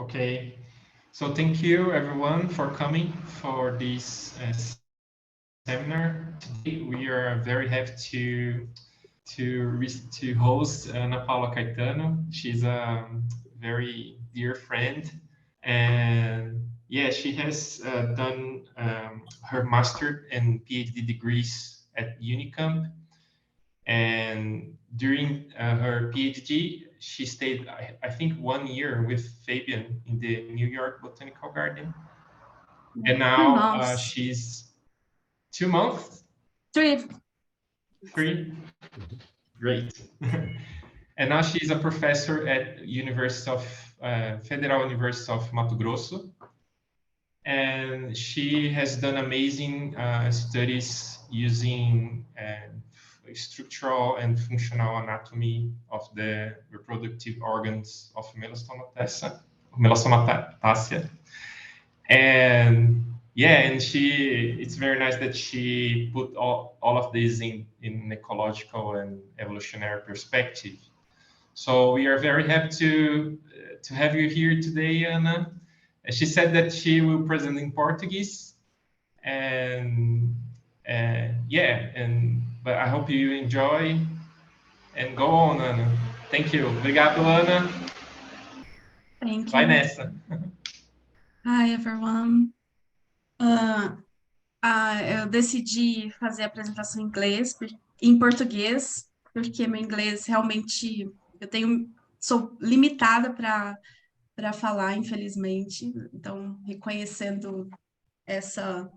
Okay. So thank you everyone for coming for this seminar. Today we are very happy to host Ana Paula Caetano. She's a very dear friend, and yeah, she has done her master and PhD degrees at Unicamp. And during her PhD, she stayed, I think, 1 year with Fabian in the New York Botanical Garden. And now she's 2 months? Three? Great. And now she's a professor at Federal University of Mato Grosso. And she has done amazing studies using structural and functional anatomy of the reproductive organs of Melastomataceae. And yeah, and it's very nice that she put all of this in ecological and evolutionary perspective. So we are very happy to have you here today, Ana. She said that she will present in Portuguese, and but I hope you enjoy and go on, Ana. Thank you. Obrigado, Ana. Thank you. Vai nessa. Hi, everyone. Eu decidi fazer a apresentação em português, porque meu inglês realmente sou limitada para falar, infelizmente. Então, reconhecendo essa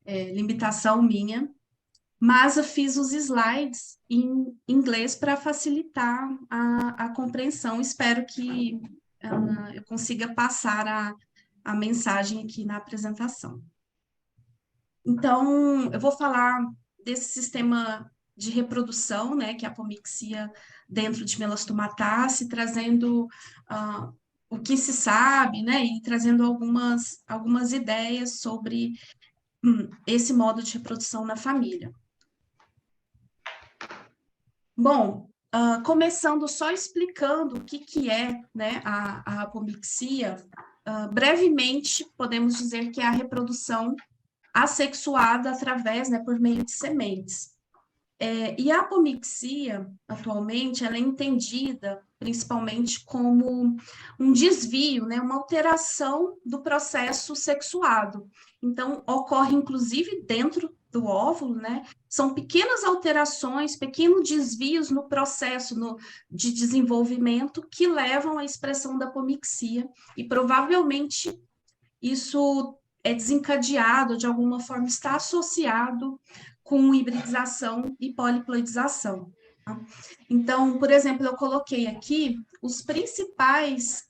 limitação minha. Mas eu fiz os slides em inglês para facilitar a compreensão. Espero que eu consiga passar a mensagem aqui na apresentação. Então, eu vou falar desse sistema de reprodução, né, que é a apomixia dentro de Melastomataceae, trazendo o que se sabe, né, e trazendo algumas ideias sobre esse modo de reprodução na família. Bom, começando só explicando o que é, né, a apomixia, brevemente podemos dizer que é a reprodução assexuada através, né, por meio de sementes. E a apomixia, atualmente, ela é entendida principalmente como um desvio, né, uma alteração do processo sexuado. Então, ocorre inclusive dentro do óvulo, né? São pequenas alterações, pequenos desvios no processo de desenvolvimento que levam à expressão da apomixia, e provavelmente isso é desencadeado, de alguma forma está associado com hibridização e poliploidização. Tá? Então, por exemplo, eu coloquei aqui os principais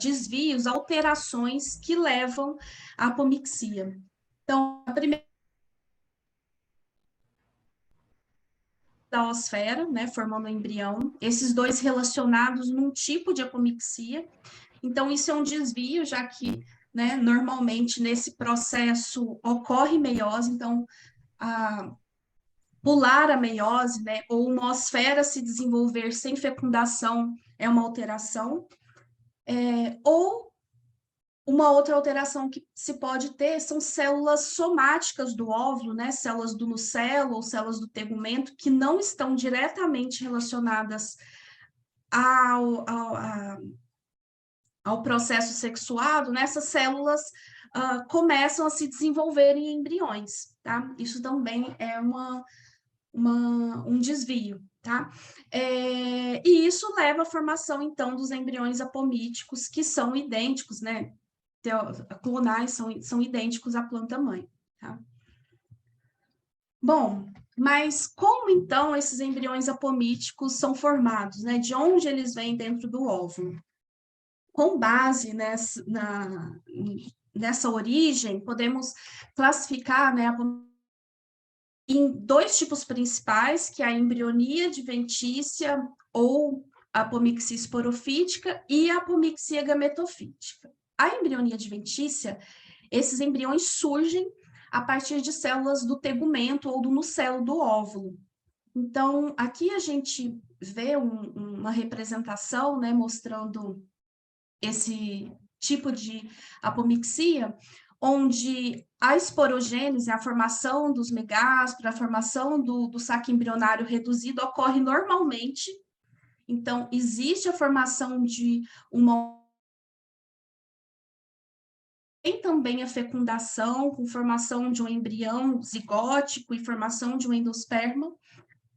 desvios, alterações que levam à apomixia. Então, a primeira da oosfera, né, formando o embrião, esses dois relacionados num tipo de apomixia. Então, isso é um desvio, já que, né, normalmente nesse processo ocorre meiose, então, pular a meiose, né, ou uma oosfera se desenvolver sem fecundação é uma alteração, ou uma outra alteração que se pode ter são células somáticas do óvulo, né, células do nucelo ou células do tegumento, que não estão diretamente relacionadas ao processo sexuado, né, essas células começam a se desenvolver em embriões, tá? Isso também é um desvio, tá? E isso leva à formação, então, dos embriões apomíticos, que são idênticos, né? Clonais são idênticos à planta-mãe, tá? Bom, mas como, então, esses embriões apomíticos são formados, né? De onde eles vêm dentro do óvulo? Com base nessa origem, podemos classificar, né, em dois tipos principais, que é a embrionia adventícia ou apomixia esporofítica e a apomixia gametofítica. A embrionia adventícia, esses embriões surgem a partir de células do tegumento ou do nucelo do óvulo. Então, aqui a gente vê uma representação, né, mostrando tipo de apomixia, onde a esporogênese, a formação dos megásporos, a formação do saco embrionário reduzido ocorre normalmente. Então, existe a formação de uma... Tem também a fecundação, com formação de um embrião zigótico e formação de um endosperma,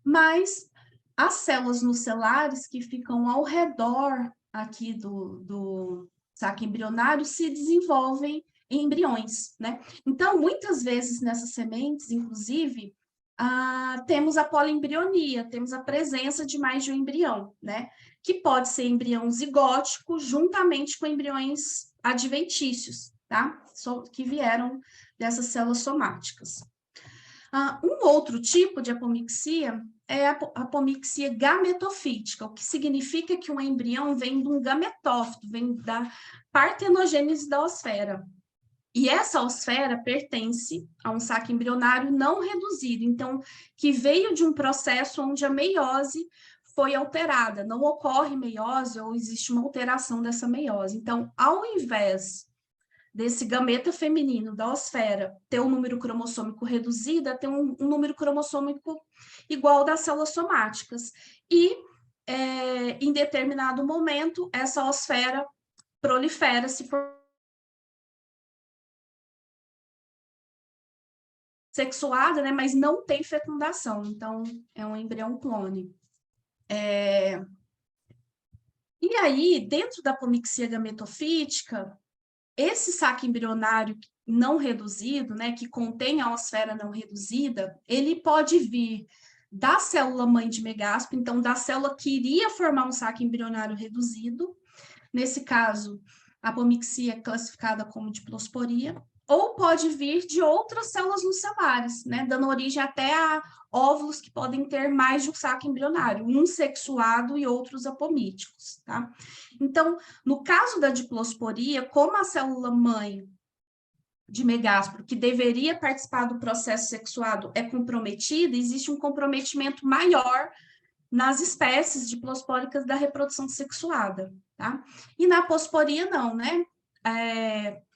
mas as células nucleares que ficam ao redor aqui do saco embrionário se desenvolvem em embriões, né? Então, muitas vezes nessas sementes, inclusive, temos a poliembrionia, temos a presença de mais de um embrião, né? Que pode ser embrião zigótico juntamente com embriões adventícios, tá? Que vieram dessas células somáticas. Um outro tipo de apomixia é a apomixia gametofítica, o que significa que um embrião vem de um gametófito, vem da partenogênese da osfera. E essa osfera pertence a um saco embrionário não reduzido, então, que veio de um processo onde a meiose foi alterada, não ocorre meiose ou existe uma alteração dessa meiose. Então, ao invés desse gameta feminino da osfera ter um número cromossômico reduzido, ter um número cromossômico igual das células somáticas. E, em determinado momento, essa osfera prolifera, se for sexuada, né, mas não tem fecundação, então é um embrião clone. E aí, dentro da apomixia gametofítica, esse saco embrionário não reduzido, né, que contém a osfera não reduzida, ele pode vir da célula mãe de megáspora, então da célula que iria formar um saco embrionário reduzido, nesse caso, a apomixia é classificada como diplosporia, ou pode vir de outras células nucleares, né, dando origem até a óvulos que podem ter mais de um saco embrionário, um sexuado e outros apomíticos, tá? Então, no caso da diplosporia, como a célula-mãe de megásporo, que deveria participar do processo sexuado, é comprometida, existe um comprometimento maior nas espécies diplospóricas da reprodução sexuada, tá? E na aposporia, não, né?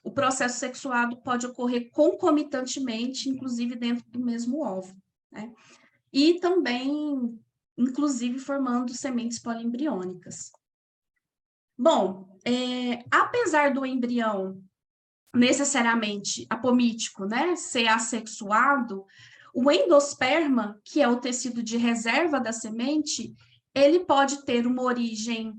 O processo sexuado pode ocorrer concomitantemente, inclusive dentro do mesmo óvulo, né? E também, inclusive, formando sementes poliembriônicas. Bom, apesar do embrião necessariamente apomítico, né, ser assexuado, o endosperma, que é o tecido de reserva da semente, ele pode ter uma origem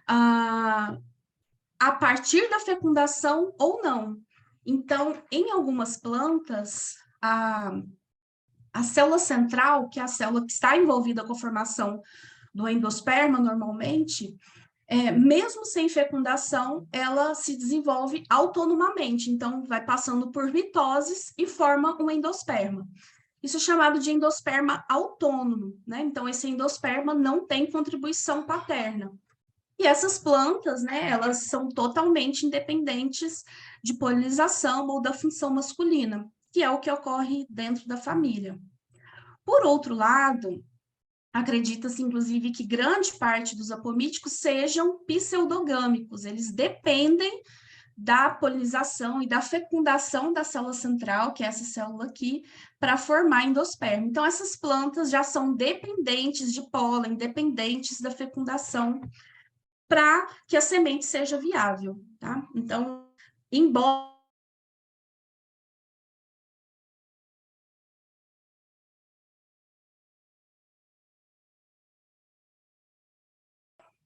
a partir da fecundação ou não. Então, em algumas plantas, a célula central, que é a célula que está envolvida com a formação do endosperma, normalmente, mesmo sem fecundação, ela se desenvolve autonomamente, então vai passando por mitoses e forma um endosperma. Isso é chamado de endosperma autônomo, né? Então, esse endosperma não tem contribuição paterna. E essas plantas, né, elas são totalmente independentes de polinização ou da função masculina, que é o que ocorre dentro da família. Por outro lado, acredita-se, inclusive, que grande parte dos apomíticos sejam pseudogâmicos, eles dependem da polinização e da fecundação da célula central, que é essa célula aqui, para formar endosperma. Então, essas plantas já são dependentes de pólen, dependentes da fecundação, para que a semente seja viável, tá? Então, embora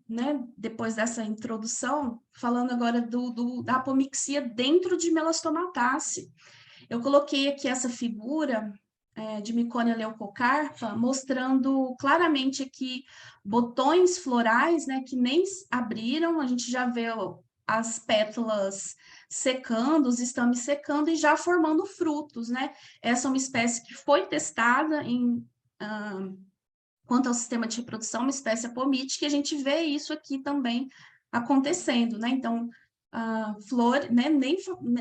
né, depois dessa introdução, falando agora da apomixia dentro de melastomatace. Eu coloquei aqui essa figura de Myconia leucocarpa, mostrando claramente aqui botões florais, né, que nem abriram, a gente já vê as pétalas secando, os estames secando e já formando frutos, né? Essa é uma espécie que foi testada quanto ao sistema de reprodução, uma espécie apomítica, e a gente vê isso aqui também acontecendo, né? Então, a flor, né,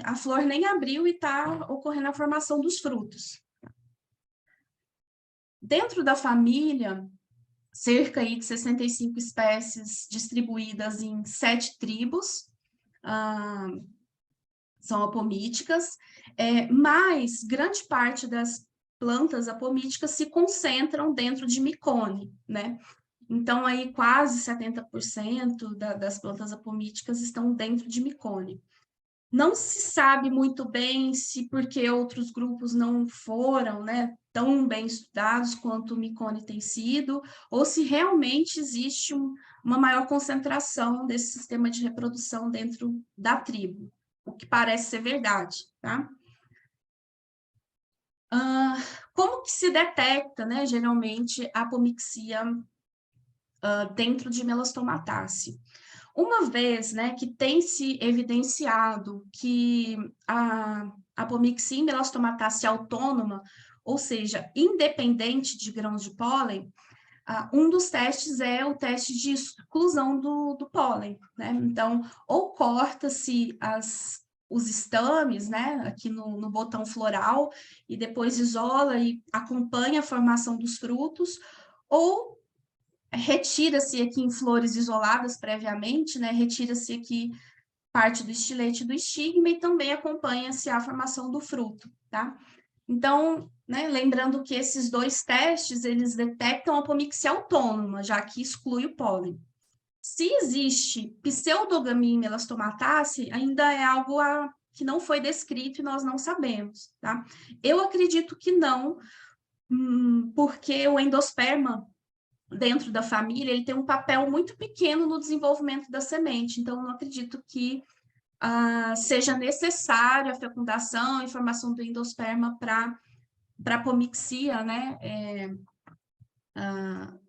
a flor nem abriu e está ocorrendo a formação dos frutos. Dentro da família, cerca aí de 65 espécies distribuídas em 7 tribos, são apomíticas, mas grande parte das plantas apomíticas se concentram dentro de micone, né? Então, aí quase 70% das plantas apomíticas estão dentro de micone. Não se sabe muito bem se porque outros grupos não foram, né, tão bem estudados quanto o micone tem sido, ou se realmente existe uma maior concentração desse sistema de reprodução dentro da tribo, o que parece ser verdade, tá? Como que se detecta, né, geralmente, a apomixia dentro de Melastomataceae? Uma vez, né, que tem se evidenciado que a apomixia em Melastomataceae autônoma, ou seja, independente de grãos de pólen, um dos testes é o teste de exclusão do pólen, né? Então, ou corta-se os estames, né, aqui no botão floral, e depois isola e acompanha a formação dos frutos, ou retira-se aqui em flores isoladas previamente, né? Retira-se aqui parte do estilete do estigma e também acompanha-se a formação do fruto, tá? Então, né, lembrando que esses dois testes, eles detectam a apomixia autônoma, já que exclui o pólen. Se existe pseudogamia em Melastomataceae, ainda é algo que não foi descrito e nós não sabemos, tá? Eu acredito que não, porque o endosperma dentro da família, ele tem um papel muito pequeno no desenvolvimento da semente, então não acredito que seja necessária a fecundação e formação do endosperma para apomixia, né,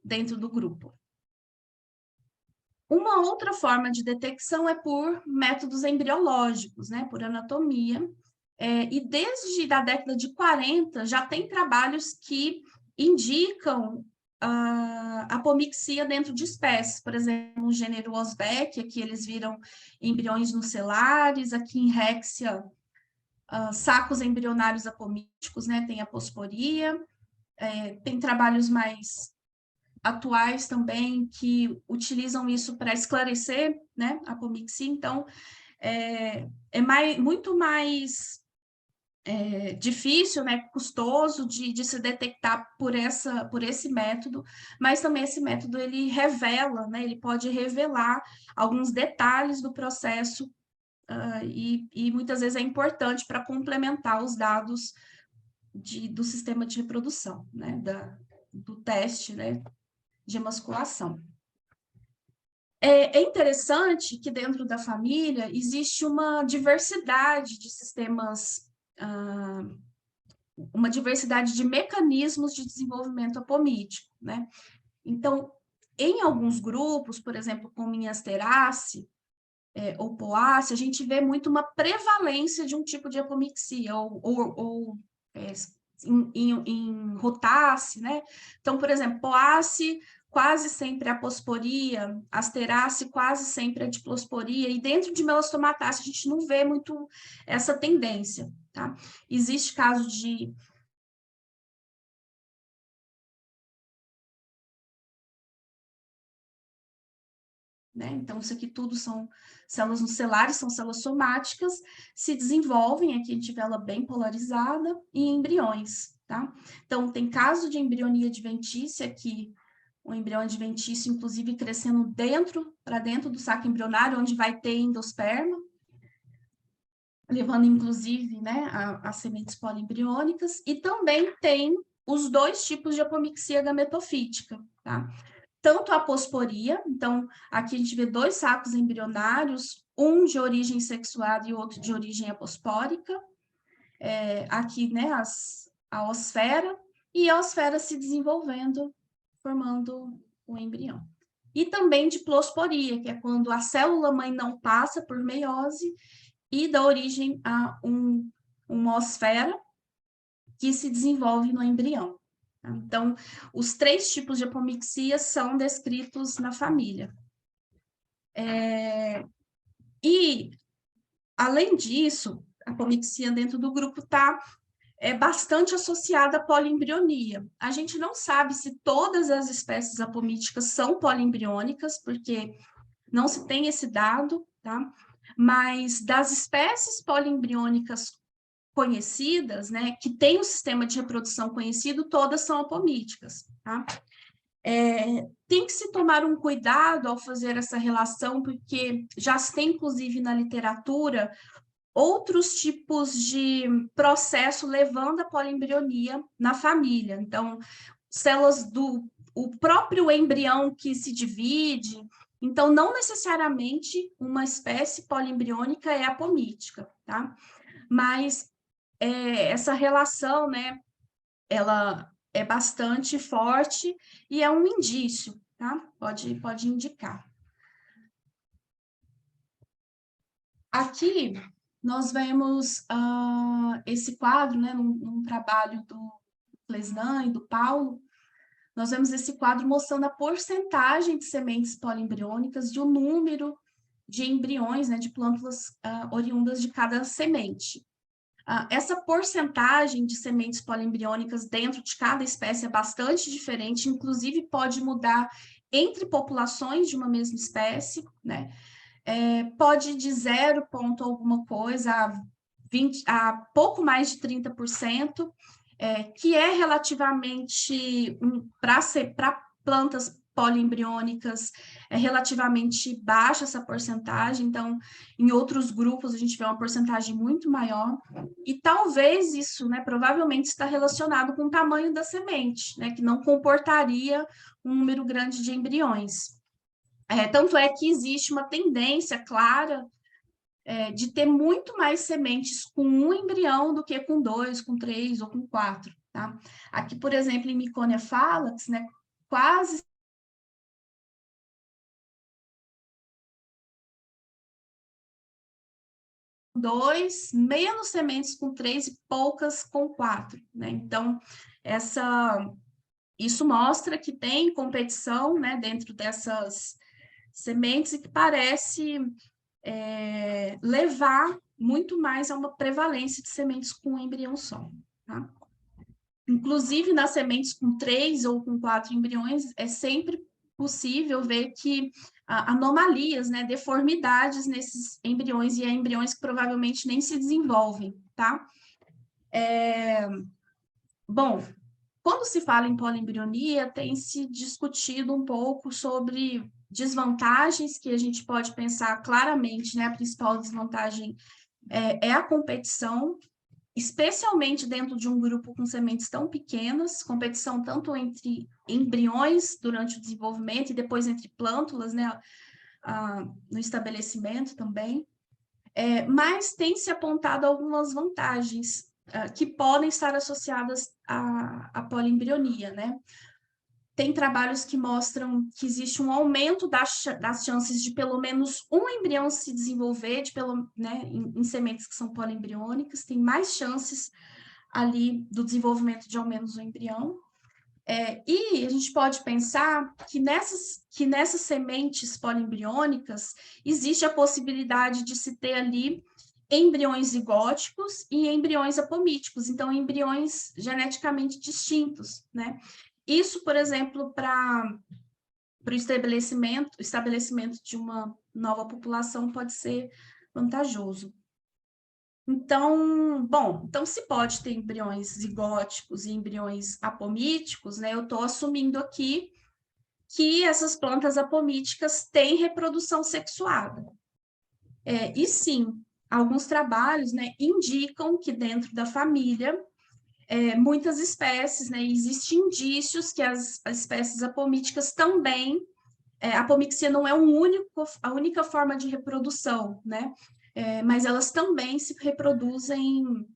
dentro do grupo. Uma outra forma de detecção é por métodos embriológicos, né, por anatomia, e desde a década de 40 já tem trabalhos que indicam apomixia dentro de espécies, por exemplo, no gênero Osbeck, aqui eles viram embriões nucelares, aqui em Rexia, sacos embrionários apomíticos, né, tem aposporia, tem trabalhos mais atuais também que utilizam isso para esclarecer, né, a apomixia, então muito mais difícil, né, custoso de se detectar por esse método, mas também esse método ele revela, né, ele pode revelar alguns detalhes do processo e muitas vezes é importante para complementar os dados do sistema de reprodução, né, do teste, né, de emasculação. É interessante que dentro da família existe uma diversidade de sistemas, uma diversidade de mecanismos de desenvolvimento apomítico, né? Então, em alguns grupos, por exemplo, como em Asteraceae ou Poaceae, a gente vê muito uma prevalência de um tipo de apomixia, ou em Rutaceae, né? Então, por exemplo, Poaceae quase sempre a aposporia, Asteraceae quase sempre a diplosporia, e dentro de Melastomataceae a gente não vê muito essa tendência, tá? Existe caso de né? Então, isso aqui tudo são células nucelares, são células somáticas, se desenvolvem, aqui a gente vê ela bem polarizada, em embriões, tá? Então, tem caso de embrionia adventícia aqui, o embrião adventício, inclusive, crescendo para dentro do saco embrionário, onde vai ter endosperma, levando, inclusive, né, as sementes poliembriônicas, e também tem os dois tipos de apomixia gametofítica, tá? Tanto a aposporia, então, aqui a gente vê dois sacos embrionários, um de origem sexuada e outro de origem apospórica, aqui, né, a osfera, e a osfera se desenvolvendo, formando o embrião. E também diplosporia, que é quando a célula-mãe não passa por meiose e dá origem a uma osfera que se desenvolve no embrião. Então, os três tipos de apomixia são descritos na família. E, além disso, a apomixia dentro do grupo está bastante associada à poliembrionia. A gente não sabe se todas as espécies apomíticas são poliembriônicas, porque não se tem esse dado, tá? Mas das espécies poliembriônicas conhecidas, né, que têm um sistema de reprodução conhecido, todas são apomíticas, tá? Tem que se tomar um cuidado ao fazer essa relação, porque já se tem, inclusive, na literatura, outros tipos de processo levando a poliembrionia na família. Então, células o próprio embrião que se divide. Então, não necessariamente uma espécie poliembriônica é apomítica, tá? Mas essa relação, né, ela é bastante forte e é um indício, tá? Pode indicar. Aqui nós vemos esse quadro, né, num trabalho do Plesnan e do Paulo, nós vemos esse quadro mostrando a porcentagem de sementes poliembriônicas e o número de embriões, né, de plântulas oriundas de cada semente. Essa porcentagem de sementes poliembriônicas dentro de cada espécie é bastante diferente, inclusive pode mudar entre populações de uma mesma espécie, né? Pode de 0 ponto alguma coisa a pouco mais de 30%, que é relativamente, para plantas poliembriônicas, é relativamente baixa essa porcentagem, então, em outros grupos, a gente vê uma porcentagem muito maior, e talvez isso, né, provavelmente está relacionado com o tamanho da semente, né, que não comportaria um número grande de embriões. Tanto é que existe uma tendência clara de ter muito mais sementes com um embrião do que com 2, com 3 ou com 4, tá? Aqui, por exemplo, em Miconia fallax, né, quase dois, menos sementes com 3 e poucas com 4, né? Então, isso mostra que tem competição, né, dentro dessas sementes e que parece levar muito mais a uma prevalência de sementes com um embrião só, tá? Inclusive, nas sementes com 3 ou com 4 embriões, é sempre possível ver que anomalias, né, deformidades nesses embriões, e embriões que provavelmente nem se desenvolvem, tá? Bom, quando se fala em poliembrionia, tem se discutido um pouco sobre desvantagens que a gente pode pensar claramente, né? A principal desvantagem é a competição, especialmente dentro de um grupo com sementes tão pequenas, competição tanto entre embriões durante o desenvolvimento e depois entre plântulas, né, no estabelecimento também. Mas tem se apontado algumas vantagens que podem estar associadas à poliembrionia, né? Tem trabalhos que mostram que existe um aumento das chances de pelo menos um embrião se desenvolver, né, em sementes que são poliembriônicas, tem mais chances ali do desenvolvimento de ao menos um embrião. E a gente pode pensar que nessas sementes poliembriônicas existe a possibilidade de se ter ali embriões zigóticos e embriões apomíticos, então embriões geneticamente distintos, né? Isso, por exemplo, para o estabelecimento de uma nova população pode ser vantajoso. Então, bom, então se pode ter embriões zigóticos e embriões apomíticos, né? Eu estou assumindo aqui que essas plantas apomíticas têm reprodução sexuada. E sim, alguns trabalhos, né, indicam que dentro da família, muitas espécies, né, existem indícios que as espécies apomíticas também, a apomixia não é a única forma de reprodução, né? Mas elas também se reproduzem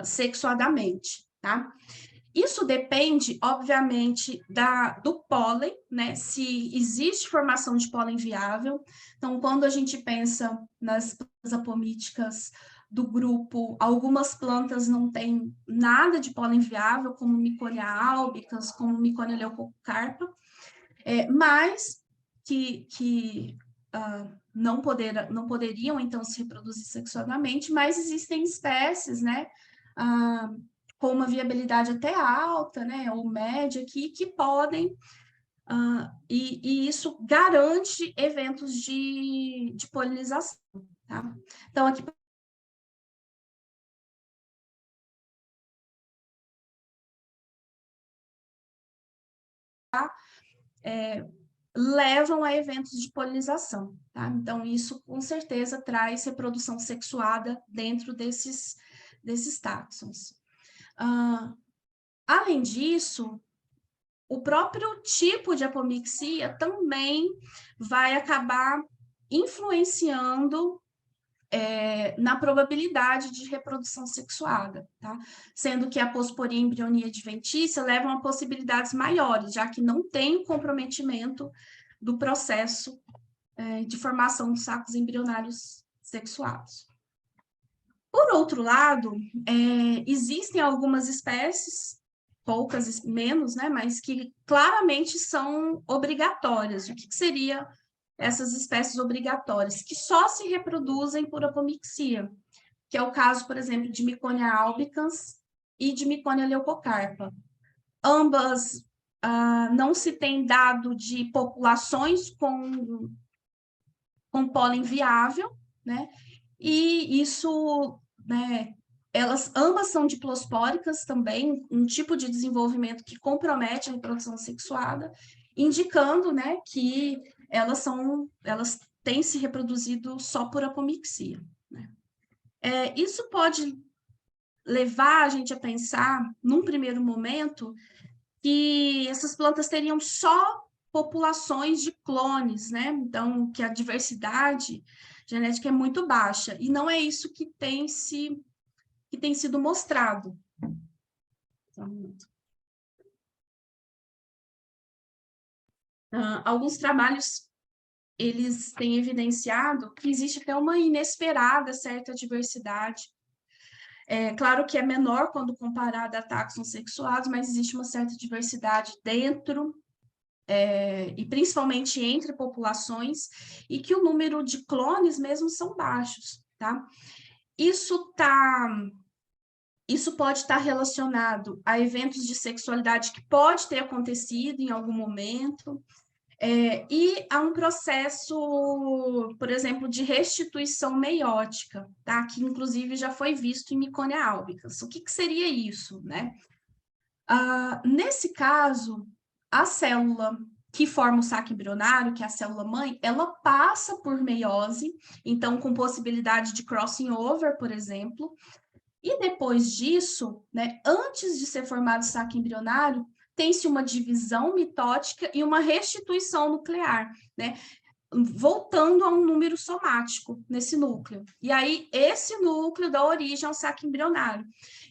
sexuadamente, tá? Isso depende, obviamente, do pólen, né? Se existe formação de pólen viável. Então, quando a gente pensa nas plantas apomíticas do grupo, algumas plantas não têm nada de pólen viável, como Miconia albicans, como Miconia leucocarpa, mas que não poderiam, então, se reproduzir sexualmente, mas existem espécies, né, com uma viabilidade até alta, né, ou média aqui, que podem e isso garante eventos de polinização, tá? Então, aqui levam a eventos de polinização, tá? Então, isso com certeza traz reprodução sexuada dentro desses táxons. Além disso, o próprio tipo de apomixia também vai acabar influenciando na probabilidade de reprodução sexuada, tá? Sendo que a posporia e embrionia adventícia levam a possibilidades maiores, já que não tem o comprometimento do processo de formação dos sacos embrionários sexuados. Por outro lado, existem algumas espécies, poucas menos, né, mas que claramente são obrigatórias. O que seria essas espécies obrigatórias? Que só se reproduzem por apomixia, que é o caso, por exemplo, de Miconia albicans e de Miconia leucocarpa. Ambas não se tem dado de populações com pólen viável, né? E isso, né, elas ambas são diplospóricas também, um tipo de desenvolvimento que compromete a reprodução sexuada, indicando, né, que elas têm se reproduzido só por apomixia, né? Isso pode levar a gente a pensar, num primeiro momento, que essas plantas teriam só populações de clones, né? Então, que a diversidade genética é muito baixa. E não é isso que tem sido mostrado. Alguns trabalhos, eles têm evidenciado que existe até uma inesperada certa diversidade. Claro que é menor quando comparada a táxons sexuados, mas existe uma certa diversidade dentro e principalmente entre populações, e que o número de clones mesmo são baixos, tá? Isso pode estar relacionado a eventos de sexualidade que pode ter acontecido em algum momento, e a um processo, por exemplo, de restituição meiótica, tá? Que inclusive já foi visto em Miconia albicans. O que seria isso, né? Nesse caso, a célula que forma o saco embrionário, que é a célula-mãe, ela passa por meiose, então com possibilidade de crossing over, por exemplo, e depois disso, né, antes de ser formado o saco embrionário, tem-se uma divisão mitótica e uma restituição nuclear, né, voltando a um número somático nesse núcleo. E aí, esse núcleo dá origem ao saco embrionário.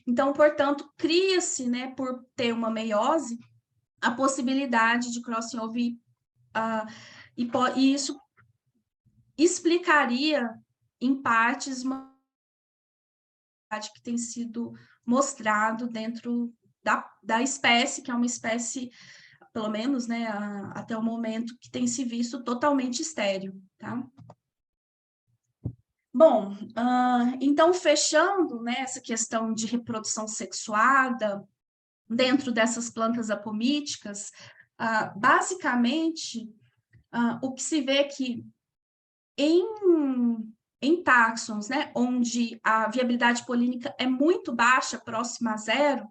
Então, portanto, cria-se, né, por ter uma meiose, a possibilidade de crossing over, e isso explicaria, em partes, uma que tem sido mostrado dentro da espécie, que é uma espécie, pelo menos, né, até o momento, que tem se visto totalmente estéril, tá? Bom, então, fechando, né, essa questão de reprodução sexuada dentro dessas plantas apomíticas, basicamente, o que se vê é que em táxons, né, onde a viabilidade polínica é muito baixa, próxima a zero,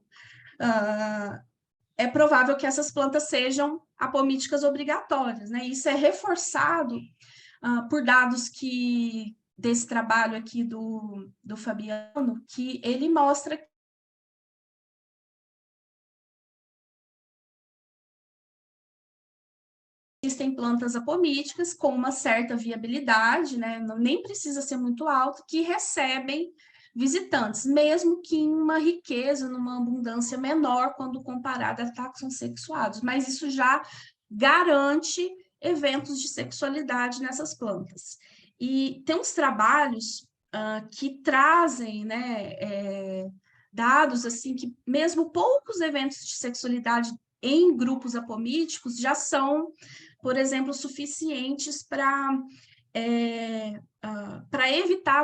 é provável que essas plantas sejam apomíticas obrigatórias, né? Isso é reforçado por dados desse trabalho aqui do Fabiano, que ele mostra que existem plantas apomíticas com uma certa viabilidade, né? Nem precisa ser muito alto, que recebem visitantes, mesmo que em uma riqueza, numa abundância menor quando comparada a táxons sexuados, mas isso já garante eventos de sexualidade nessas plantas. E tem uns trabalhos que trazem, né, dados assim que mesmo poucos eventos de sexualidade em grupos apomíticos já são, por exemplo, suficientes para evitar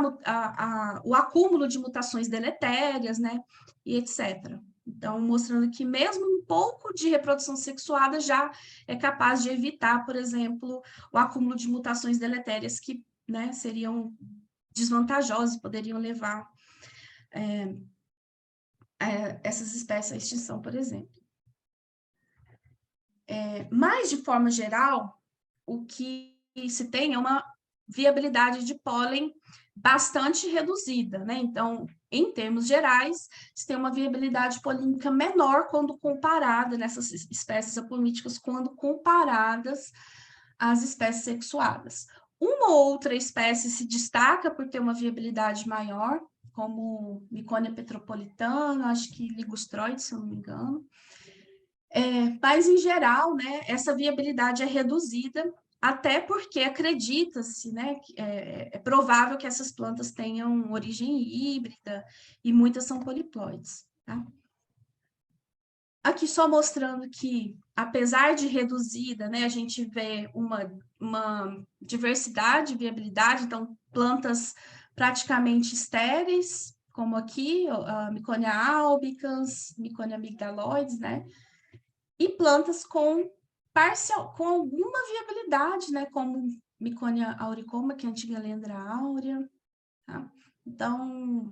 o acúmulo de mutações deletérias, né, e etc. Então, mostrando que mesmo um pouco de reprodução sexuada já é capaz de evitar, por exemplo, o acúmulo de mutações deletérias que, né, seriam desvantajosas, poderiam levar essas espécies à extinção, por exemplo. Mas, de forma geral, o que se tem é uma viabilidade de pólen bastante reduzida, né? Então, em termos gerais, se tem uma viabilidade polínica menor quando comparada nessas espécies apomíticas, quando comparadas às espécies sexuadas. Uma ou outra espécie se destaca por ter uma viabilidade maior, como Miconia petropolitana, acho que Ligustroide, se eu não me engano. Mas, em geral, né, essa viabilidade é reduzida, até porque acredita-se, né, que é provável que essas plantas tenham origem híbrida e muitas são poliploides. Tá? Aqui só mostrando que, apesar de reduzida, né, a gente vê uma diversidade, viabilidade, então plantas praticamente estéreis, como aqui, a Miconia albicans, Miconia amygdaloides, né, e plantas com alguma viabilidade, né, como Miconia auricoma, que é a antiga Lendra áurea. Tá? Então,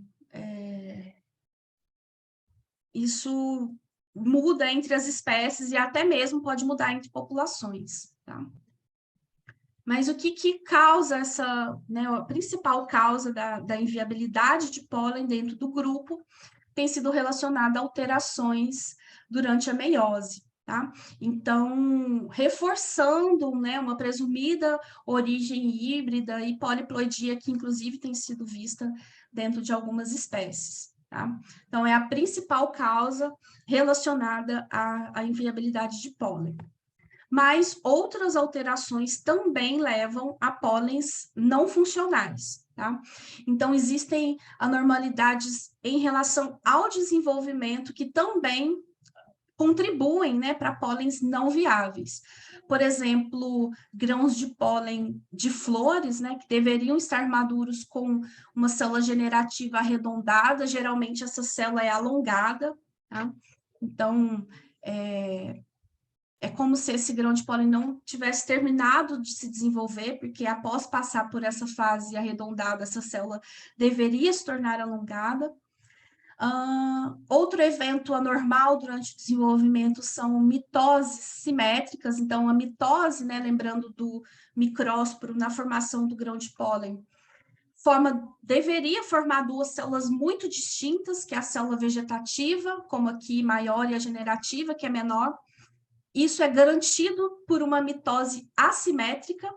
isso muda entre as espécies e até mesmo pode mudar entre populações. Tá? Mas o que causa essa, né, a principal causa da inviabilidade de pólen dentro do grupo tem sido relacionada a alterações durante a meiose. Tá? Então, reforçando, né, uma presumida origem híbrida e poliploidia que, inclusive, tem sido vista dentro de algumas espécies. Tá? Então, é a principal causa relacionada à inviabilidade de pólen. Mas outras alterações também levam a pólens não funcionais. Tá? Então, existem anormalidades em relação ao desenvolvimento que também contribuem, né, para pólens não viáveis. Por exemplo, grãos de pólen de flores, né, que deveriam estar maduros com uma célula generativa arredondada, geralmente essa célula é alongada. Tá? Então, é como se esse grão de pólen não tivesse terminado de se desenvolver, porque após passar por essa fase arredondada, essa célula deveria se tornar alongada. Outro evento anormal durante o desenvolvimento são mitoses simétricas. Então, a mitose, né, lembrando do micrósporo na formação do grão de pólen, deveria formar duas células muito distintas, que é a célula vegetativa, como aqui maior, e a generativa, que é menor. Isso é garantido por uma mitose assimétrica,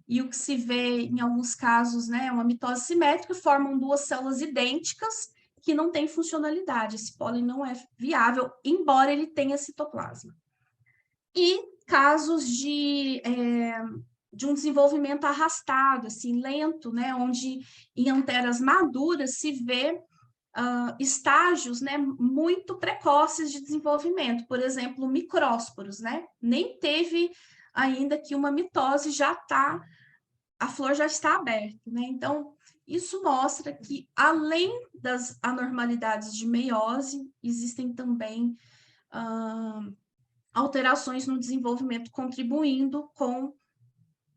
e o que se vê em alguns casos, né, uma mitose simétrica, formam duas células idênticas que não têm funcionalidade. Esse pólen não é viável, embora ele tenha citoplasma. E casos de um desenvolvimento arrastado, assim, lento, né, onde em anteras maduras se vê estágios, né, muito precoces de desenvolvimento, por exemplo, micrósporos, né? Nem teve ainda que uma mitose a flor já está aberta, né? Então, isso mostra que, além das anormalidades de meiose, existem também alterações no desenvolvimento, contribuindo com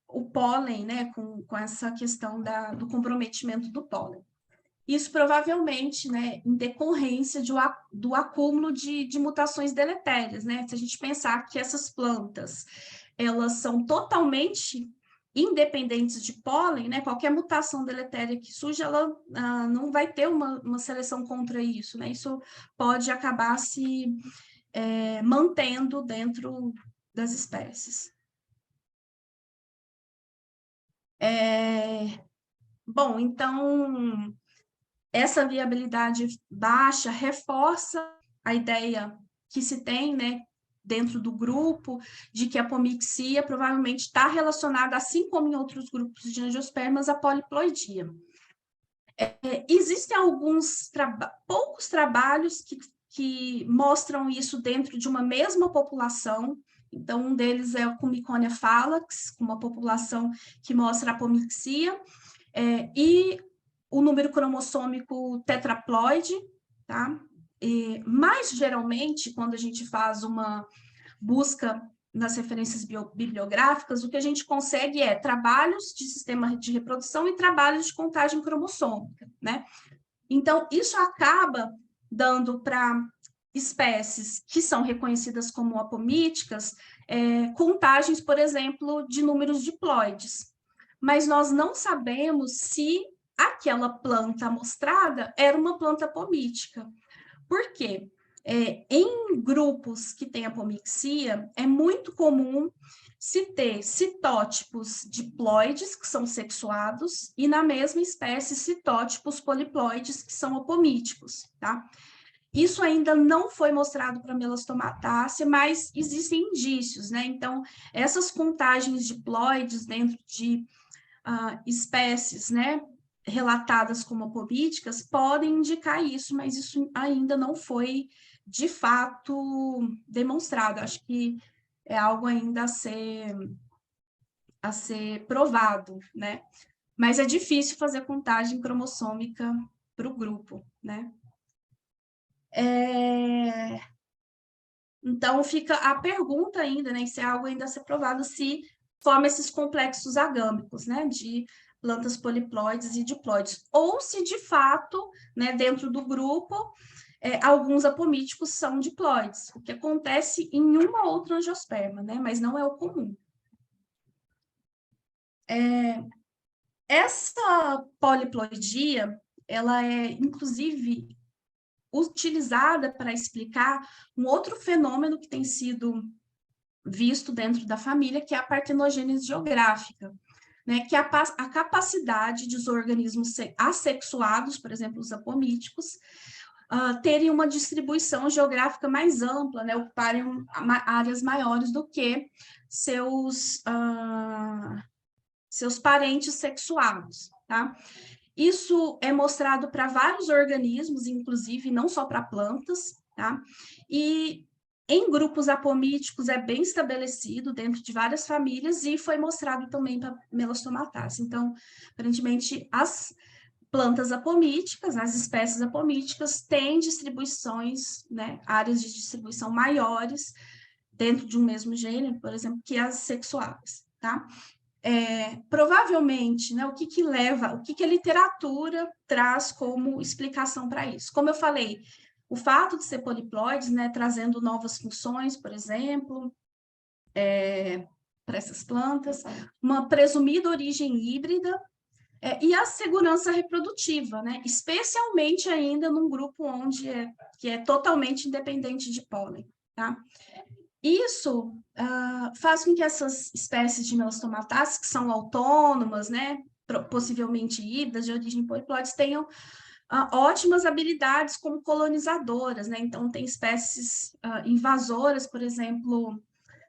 o pólen, né? Com essa questão do comprometimento do pólen. Isso provavelmente, né, em decorrência do acúmulo de mutações deletérias, né? Se a gente pensar que essas plantas, elas são totalmente independentes de pólen, né? Qualquer mutação deletéria que surge, ela não vai ter uma seleção contra isso, né? Isso pode acabar se mantendo dentro das espécies. Bom, então, essa viabilidade baixa reforça a ideia que se tem, né, dentro do grupo, de que a apomixia provavelmente está relacionada, assim como em outros grupos de angiospermas, à poliploidia. Existem poucos trabalhos que mostram isso dentro de uma mesma população. Então, um deles é o com Miconia fallax, com uma população que mostra apomixia, e o número cromossômico tetraploide, tá? mais geralmente, quando a gente faz uma busca nas referências bibliográficas, o que a gente consegue é trabalhos de sistema de reprodução e trabalhos de contagem cromossômica, né? Então, isso acaba dando para espécies que são reconhecidas como apomíticas, contagens, por exemplo, de números diploides. Mas nós não sabemos se aquela planta amostrada era uma planta apomítica. Por quê? Em grupos que têm apomixia, é muito comum se ter citótipos diploides, que são sexuados, e na mesma espécie citótipos poliploides, que são apomíticos, tá? Isso ainda não foi mostrado para melastomataceae, mas existem indícios, né? Então, essas contagens diploides dentro de espécies, né, relatadas como apomíticas, podem indicar isso, mas isso ainda não foi, de fato, demonstrado. Acho que é algo ainda a ser provado, né? Mas é difícil fazer contagem cromossômica para o grupo, né? Então, fica a pergunta ainda, né? Se é algo ainda a ser provado, se forma esses complexos agâmicos, né? De plantas poliploides e diploides. Ou se, de fato, né, dentro do grupo, alguns apomíticos são diploides, o que acontece em uma ou outra angiosperma, né? Mas não é o comum. Essa poliploidia, ela é, inclusive, utilizada para explicar um outro fenômeno que tem sido visto dentro da família, que é a partenogênese geográfica, né? Que é a capacidade dos organismos assexuados, por exemplo, os apomíticos, terem uma distribuição geográfica mais ampla, né? Ocuparem áreas maiores do que seus parentes sexuados, tá? Isso é mostrado para vários organismos, inclusive, não só para plantas, tá? E em grupos apomíticos é bem estabelecido dentro de várias famílias e foi mostrado também para melastomataceae. Então, aparentemente, as plantas apomíticas, as espécies apomíticas, têm distribuições, né, áreas de distribuição maiores dentro de um mesmo gênero, por exemplo, que as sexuadas, tá? Provavelmente, né, o que leva, o que a literatura traz como explicação para isso? Como eu falei, o fato de ser poliploides, né, trazendo novas funções, por exemplo, para essas plantas, uma presumida origem híbrida, e a segurança reprodutiva, né, especialmente ainda num grupo que é totalmente independente de pólen, tá? Isso faz com que essas espécies de melastomataceae, que são autônomas, né, possivelmente híbridas, de origem poliploides, tenham ótimas habilidades como colonizadoras, né? Então, tem espécies invasoras, por exemplo,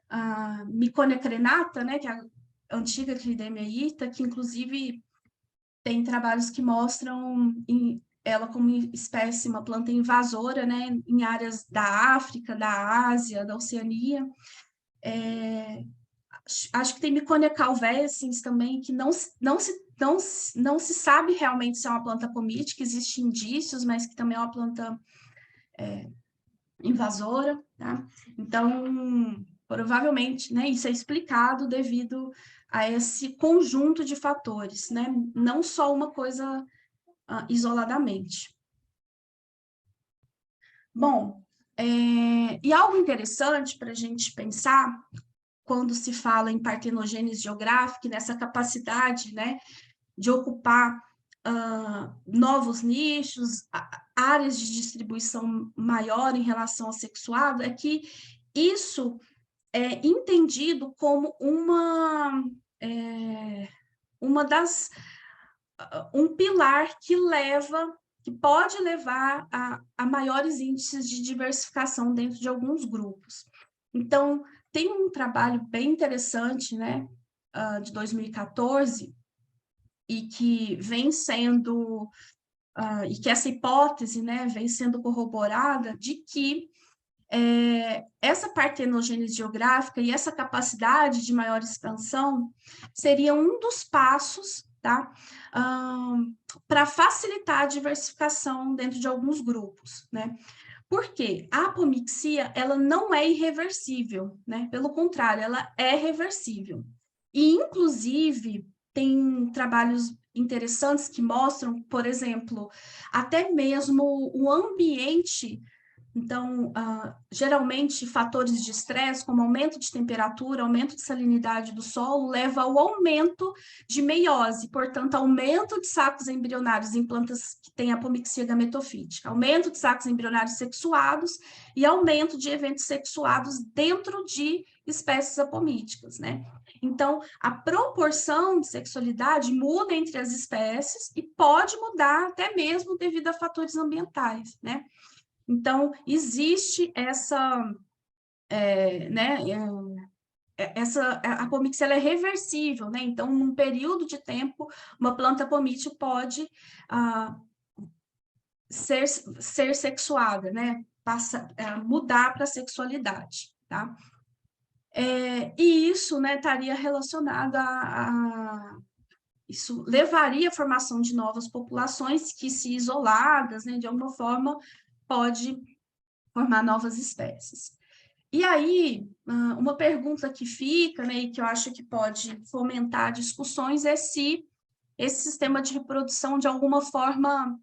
a Myconia crenata, né, que é a antiga Cridemia ita, que inclusive tem trabalhos que mostram ela como espécie, uma planta invasora, né, em áreas da África, da Ásia, da Oceania. Acho que tem Myconia calvescens também, que não se sabe realmente se é uma planta apomítica, existem indícios, mas que também é uma planta invasora, tá? Então, provavelmente, né, isso é explicado devido a esse conjunto de fatores, né? Não só uma coisa isoladamente. Bom, e algo interessante para a gente pensar quando se fala em partenogênese geográfica, nessa capacidade, né, de ocupar novos nichos, áreas de distribuição maior em relação ao sexuado, é que isso é entendido como um pilar que pode levar a maiores índices de diversificação dentro de alguns grupos. Então, tem um trabalho bem interessante, né, de 2014, e que vem sendo, e que essa hipótese, né, vem sendo corroborada de que essa partenogênese geográfica e essa capacidade de maior expansão seria um dos passos, tá, para facilitar a diversificação dentro de alguns grupos, né? Por quê? A apomixia, ela não é irreversível, né? Pelo contrário, ela é reversível. E, inclusive, tem trabalhos interessantes que mostram, por exemplo, até mesmo o ambiente. Então, geralmente, fatores de estresse, como aumento de temperatura, aumento de salinidade do solo, leva ao aumento de meiose, portanto, aumento de sacos embrionários em plantas que têm apomixia gametofítica, aumento de sacos embrionários sexuados e aumento de eventos sexuados dentro de espécies apomíticas, né? Então, a proporção de sexualidade muda entre as espécies e pode mudar até mesmo devido a fatores ambientais, né? Então, existe essa, a apomixia ela é reversível, né? Então, num período de tempo, uma planta apomítica pode ser sexuada, né? Mudar para a sexualidade, tá? E isso, né, estaria relacionado isso levaria à formação de novas populações que, se isoladas, né, de alguma forma, pode formar novas espécies. E aí, uma pergunta que fica, né, e que eu acho que pode fomentar discussões, é se esse sistema de reprodução, de alguma forma,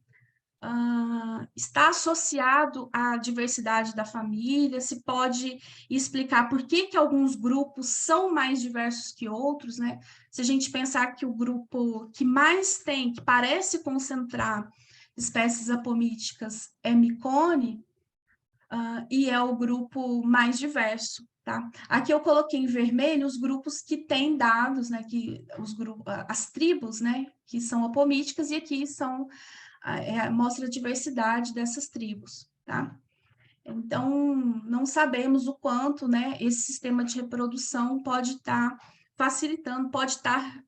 está associado à diversidade da família, se pode explicar por que alguns grupos são mais diversos que outros, né? Se a gente pensar que o grupo que mais tem, que parece concentrar espécies apomíticas é Mycone, e é o grupo mais diverso, tá? Aqui eu coloquei em vermelho os grupos que têm dados, né? As tribos, né? Que são apomíticas, e aqui mostra a diversidade dessas tribos, tá? Então, não sabemos o quanto, né? Esse sistema de reprodução pode estar facilitando, pode estar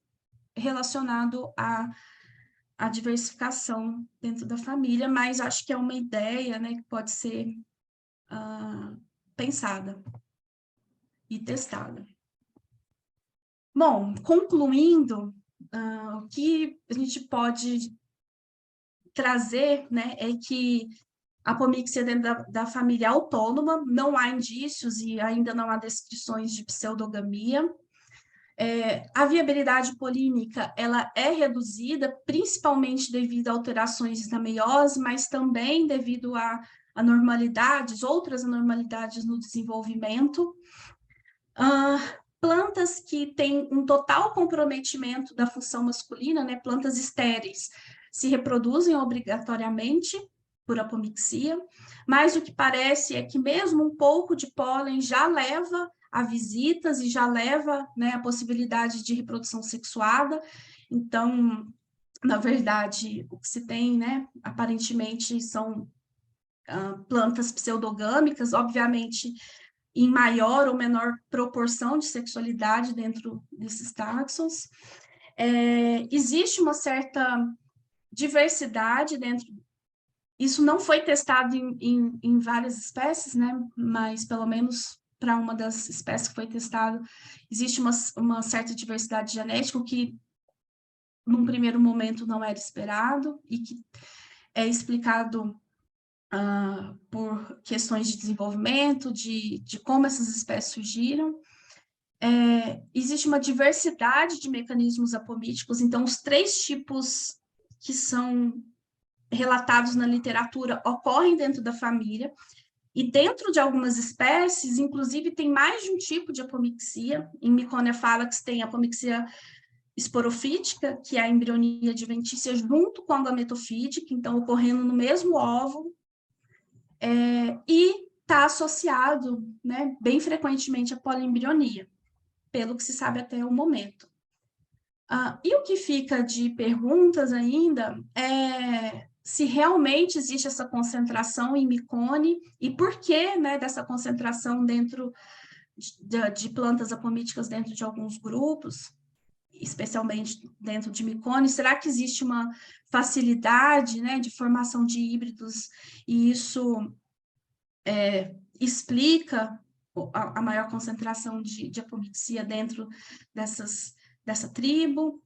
relacionado à diversificação dentro da família, mas acho que é uma ideia, né? Que pode ser pensada e testada. Bom, concluindo, o que a gente pode trazer, né, é que a apomixia dentro da família é autônoma, não há indícios e ainda não há descrições de pseudogamia. A viabilidade polínica ela é reduzida, principalmente devido a alterações na meiose, mas também devido a anormalidades, outras anormalidades no desenvolvimento. Plantas que têm um total comprometimento da função masculina, né, plantas estéreis, se reproduzem obrigatoriamente por apomixia, mas o que parece é que mesmo um pouco de pólen já leva a visitas e já leva, né, a possibilidade de reprodução sexuada. Então, na verdade, o que se tem, né, aparentemente são plantas pseudogâmicas, obviamente em maior ou menor proporção de sexualidade dentro desses táxons. Existe uma certa diversidade dentro. Isso não foi testado em várias espécies, né? Mas pelo menos para uma das espécies que foi testado, existe uma certa diversidade genética, o que num primeiro momento não era esperado e que é explicado por questões de desenvolvimento, de como essas espécies surgiram. Existe uma diversidade de mecanismos apomíticos, então os 3 tipos que são relatados na literatura ocorrem dentro da família, e dentro de algumas espécies, inclusive, tem mais de um tipo de apomixia. Em Mycone fallax tem apomixia esporofítica, que é a embrionia adventícia junto com a gametofítica, então ocorrendo no mesmo óvulo, e está associado, né, bem frequentemente à poliembrionia, pelo que se sabe até o momento. E o que fica de perguntas ainda é se realmente existe essa concentração em Mycone e por que, né, dessa concentração dentro de plantas apomíticas dentro de alguns grupos, especialmente dentro de Mycone. Será que existe uma facilidade, né, de formação de híbridos e isso explica a maior concentração de apomixia dentro dessa tribo?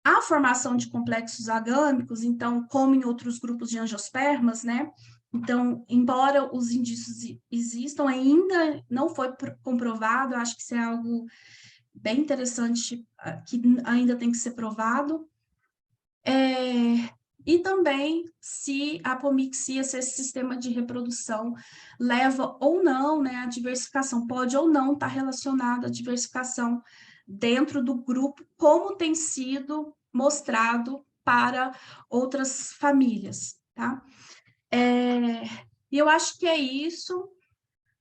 A formação de complexos agâmicos, então, como em outros grupos de angiospermas, né, Então, embora os indícios existam, ainda não foi comprovado, acho que isso é algo bem interessante, que ainda tem que ser provado. E também se a apomixia, se esse sistema de reprodução leva ou não, né, à diversificação, pode ou não estar relacionado à diversificação dentro do grupo, como tem sido mostrado para outras famílias, tá? E eu acho que é isso.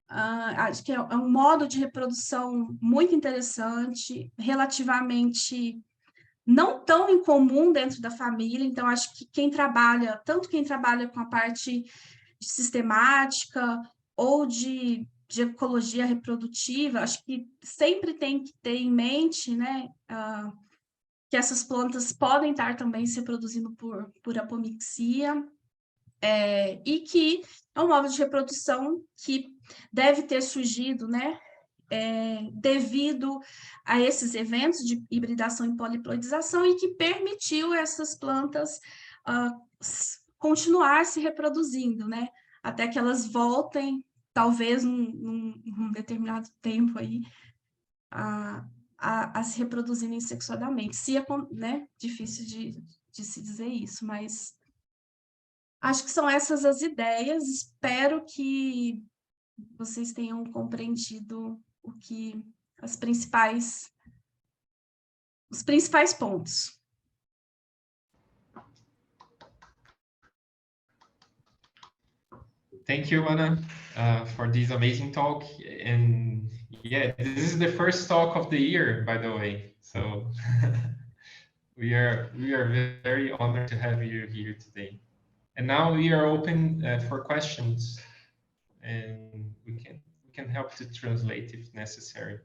Acho que é um modo de reprodução muito interessante, relativamente não tão incomum dentro da família. Então, acho que tanto quem trabalha com a parte sistemática ou de ecologia reprodutiva, acho que sempre tem que ter em mente, né, que essas plantas podem estar também se reproduzindo por apomixia, e que é um modo de reprodução que deve ter surgido, né, devido a esses eventos de hibridação e poliploidização, e que permitiu essas plantas continuar se reproduzindo, né, até que elas voltem, talvez num determinado tempo aí, a se reproduzirem sexuadamente. Se é, né, difícil de se dizer isso, mas acho que são essas as ideias. Espero que vocês tenham compreendido os principais pontos. Thank you, Ana, for this amazing talk. And yeah, this is the first talk of the year, by the way. So we are very honored to have you here today. And now we are open for questions, and we can help to translate if necessary.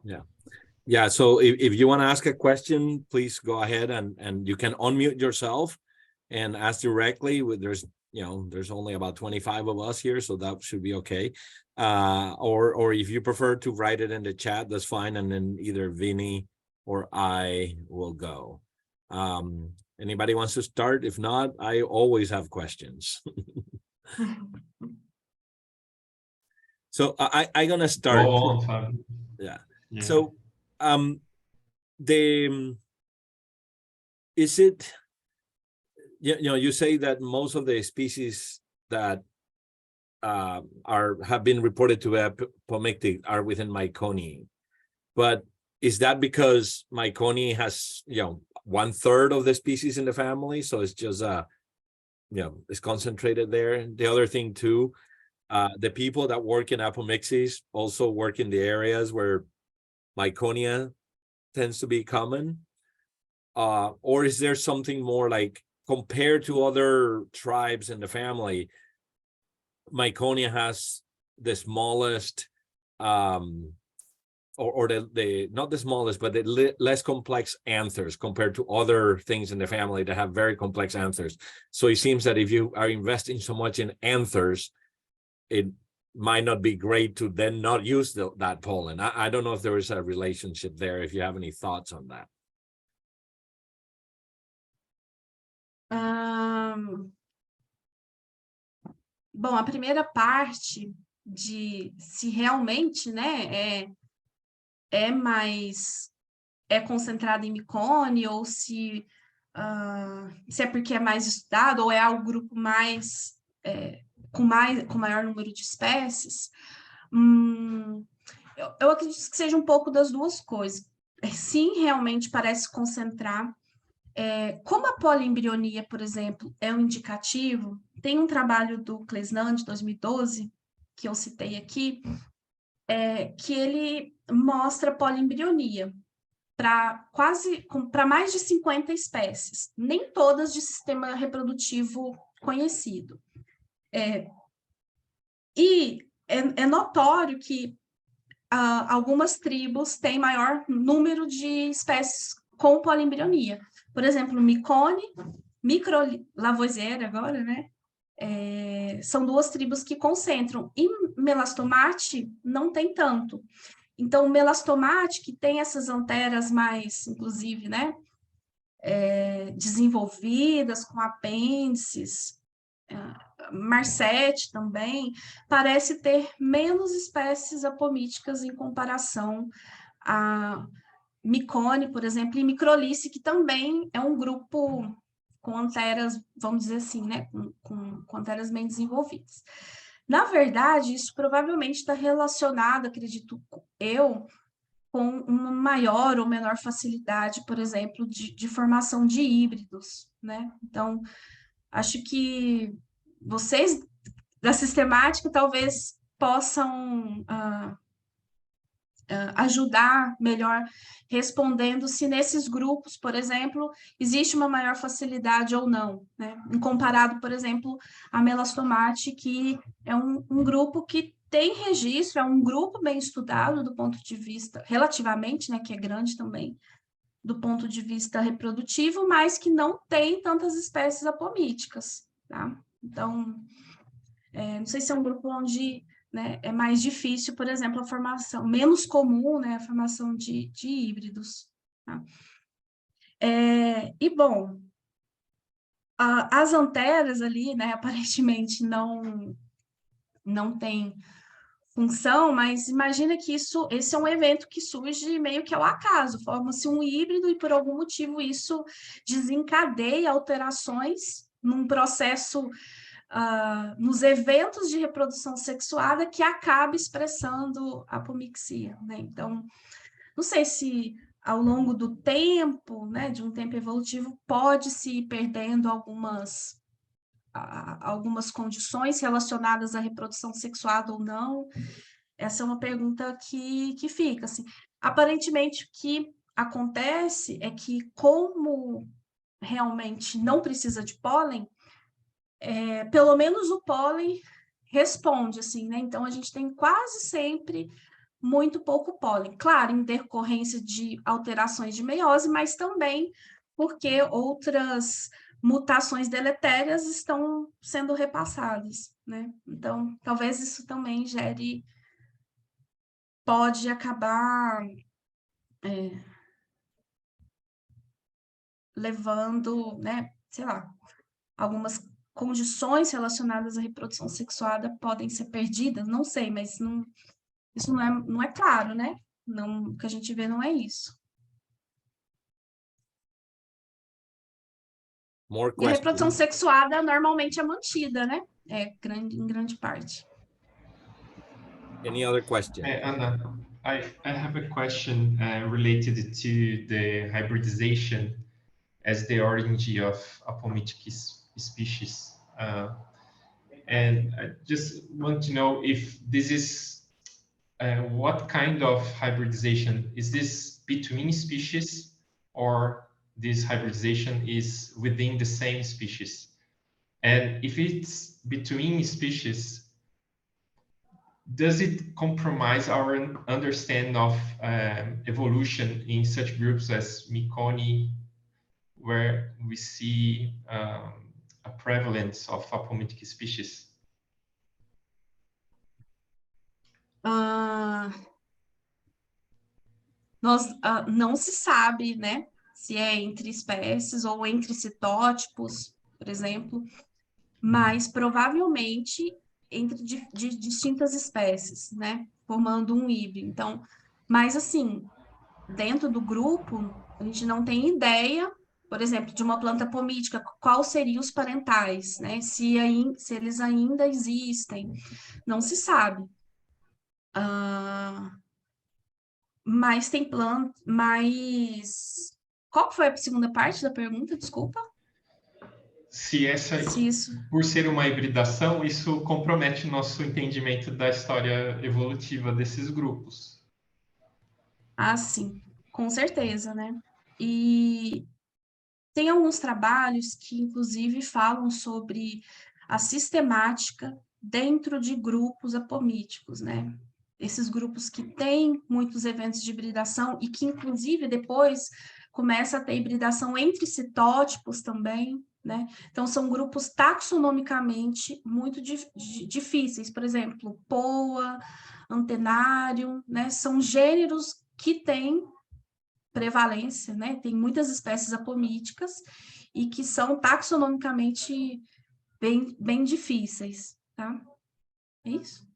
Yeah. So if you want to ask a question, please go ahead and you can unmute yourself and ask directly. There's only about 25 of us here, so that should be okay. Or if you prefer to write it in the chat, that's fine. And then either Vinny or I will go. Anybody wants to start? If not, I always have questions. So I'm gonna start. Go on, yeah. So is it, you say that most of the species that have been reported to have apomictic are within Myconium, but is that because Myconium has 1/3 of the species in the family, so it's just it's concentrated there? The other thing too, the people that work in apomixis also work in the areas where Myconia tends to be common, or is there something more, like, compared to other tribes in the family, Myconia has the smallest, or the not the smallest, but the less complex anthers compared to other things in the family that have very complex anthers. So it seems that if you are investing so much in anthers, it might not be great to then not use that pollen. I don't know if there is a relationship there, if you have any thoughts on that. Bom, a primeira parte de se realmente, né, é concentrado em Mycone, ou se é porque é mais estudado, ou é um grupo mais com maior número de espécies. Eu acredito que seja um pouco das duas coisas. Sim, realmente parece concentrar. Como a poliembrionia, por exemplo, é um indicativo, tem um trabalho do Klesnan, de 2012, que eu citei aqui, que ele mostra poliembrionia para mais de 50 espécies, nem todas de sistema reprodutivo conhecido. E é notório que algumas tribos têm maior número de espécies com poliembrionia. Por exemplo, Mycone, Lavoisier agora, né? São duas tribos que concentram. E Melastomate não tem tanto. Então, o Melastomate, que tem essas anteras mais, inclusive, né, desenvolvidas, com apêndices, marcete também, parece ter menos espécies apomíticas em comparação a Mycone, por exemplo, e Microlice, que também é um grupo com anteras, vamos dizer assim, né, com anteras bem desenvolvidas. Na verdade, isso provavelmente está relacionado, acredito eu, com uma maior ou menor facilidade, por exemplo, de formação de híbridos, né? Então, acho que vocês da sistemática talvez possam ajudar melhor respondendo se nesses grupos, por exemplo, existe uma maior facilidade ou não, né? Em comparado, por exemplo, a melastomate, que é um grupo que tem registro, é um grupo bem estudado do ponto de vista, relativamente, né, que é grande também, do ponto de vista reprodutivo, mas que não tem tantas espécies apomíticas, tá? Então, não sei se é um grupo onde, né, é mais difícil, por exemplo, a formação, menos comum, né, a formação de híbridos. Tá? Bom, as anteras ali, né, aparentemente não tem função, mas imagina que esse é um evento que surge meio que ao acaso, forma-se um híbrido e por algum motivo isso desencadeia alterações num processo, nos eventos de reprodução sexuada que acaba expressando a apomixia, né? Então, não sei se ao longo do tempo, né, de um tempo evolutivo, pode-se ir perdendo algumas condições relacionadas à reprodução sexuada ou não. Essa é uma pergunta que fica, assim. Aparentemente, o que acontece é que, como realmente não precisa de pólen, pelo menos o pólen responde, assim, né? Então, a gente tem quase sempre muito pouco pólen. Claro, em decorrência de alterações de meiose, mas também porque outras mutações deletérias estão sendo repassadas, né? Então, talvez isso também pode acabar levando, né, sei lá, algumas condições relacionadas à reprodução sexuada podem ser perdidas, não sei, mas isso não é claro, né? Não, o que a gente vê não é isso. More E a reprodução questions. sexuada normalmente é mantida, né? Em grande parte. Any other question? Anna, I have a question related to the hybridization as the origin of apomictic species. And I just want to know if this is what kind of hybridization? Is this between species or this hybridization is within the same species? And if it's between species, does it compromise our understanding of evolution in such groups as Mycone, where we see a prevalence of apomictic species? Não se sabe, né, se é entre espécies ou entre citótipos, por exemplo, mas provavelmente entre de distintas espécies, né, formando um híbrido. Então, mas assim, dentro do grupo, a gente não tem ideia, por exemplo, de uma planta pomítica, quais seriam os parentais, né, se eles ainda existem, não se sabe. Mas tem planta, mas qual foi a segunda parte da pergunta? Desculpa. Se isso. Por ser uma hibridação, isso compromete o nosso entendimento da história evolutiva desses grupos. Sim, com certeza, né? E tem alguns trabalhos que, inclusive, falam sobre a sistemática dentro de grupos apomíticos, né? Esses grupos que têm muitos eventos de hibridação e que, inclusive, depois começa a ter hibridação entre citótipos também, né? Então, são grupos taxonomicamente muito difíceis. Por exemplo, Poa, Antenarium, né? São gêneros que têm prevalência, né? Tem muitas espécies apomíticas e que são taxonomicamente bem difíceis, tá? É isso.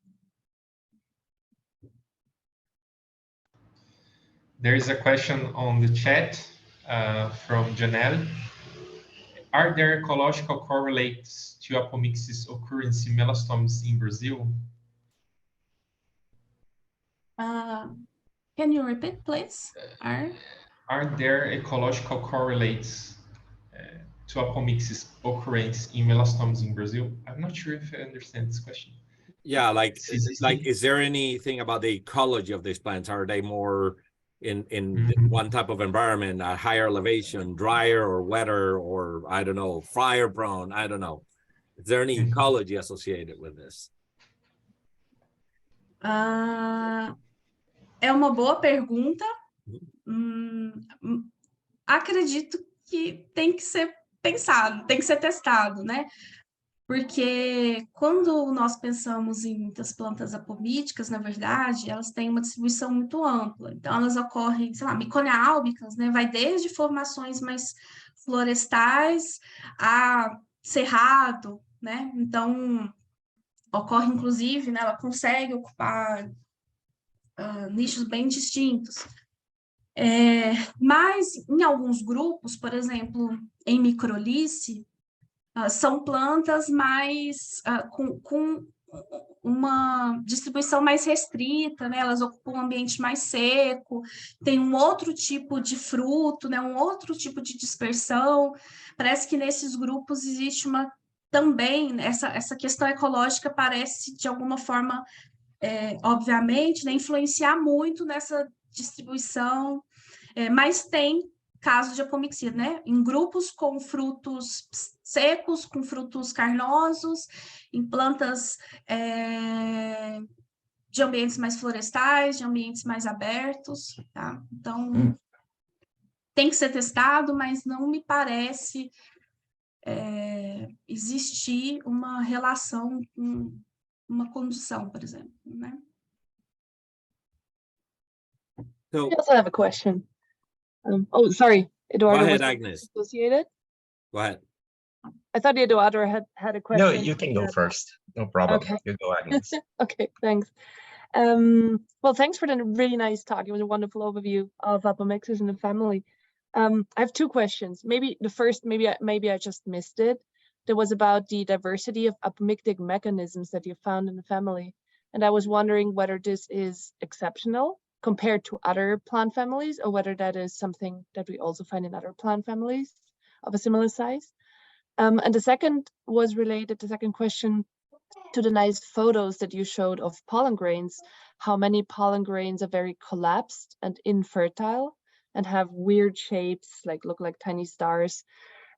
There is a question on the chat from Janelle. Are there ecological correlates to apomixis occurrence in melastomes in Brazil? Can you repeat, please? Are there ecological correlates to apomixis occurrence in melastomes in Brazil? I'm not sure if I understand this question. Yeah, like is there anything about the ecology of these plants? Are they more in one type of environment, a higher elevation, drier or wetter, or I don't know, fire prone? I don't know. Is there any ecology associated with this? É uma boa pergunta. Acredito que tem que ser pensado, tem que ser testado, né? Porque quando nós pensamos em muitas plantas apomíticas, na verdade, elas têm uma distribuição muito ampla. Então, elas ocorrem, sei lá, Miconia albicans, né? Vai desde formações mais florestais a cerrado, né? Então, ocorre, inclusive, né? Ela consegue ocupar nichos bem distintos. Mas, em alguns grupos, por exemplo, em microlice, são plantas mais com uma distribuição mais restrita, né? Elas ocupam um ambiente mais seco, tem um outro tipo de fruto, né? Um outro tipo de dispersão. Parece que nesses grupos existe também, essa questão ecológica parece, de alguma forma, obviamente, né, influenciar muito nessa distribuição, mas tem casos de apomixia, né? Em grupos com frutos secos, com frutos carnosos, em plantas de ambientes mais florestais, de ambientes mais abertos, tá? Então, tem que ser testado, mas não me parece existir uma relação com uma condição, por exemplo, né? So, I also have a question. Oh, sorry, Eduardo. Go ahead, was Agnes. Associated? Go ahead. I thought Eduardo had a question. No, you can go first. No problem. Okay. You go, Agnes. Okay, thanks. Well, thanks for the really nice talk. It was a wonderful overview of apomixis in the family. I have two questions. Maybe the first, maybe I just missed it. That was about the diversity of apomictic mechanisms that you found in the family. And I was wondering whether this is exceptional compared to other plant families, or whether that is something that we also find in other plant families of a similar size. And the second question, to the nice photos that you showed of pollen grains, how many pollen grains are very collapsed and infertile and have weird shapes, look like tiny stars.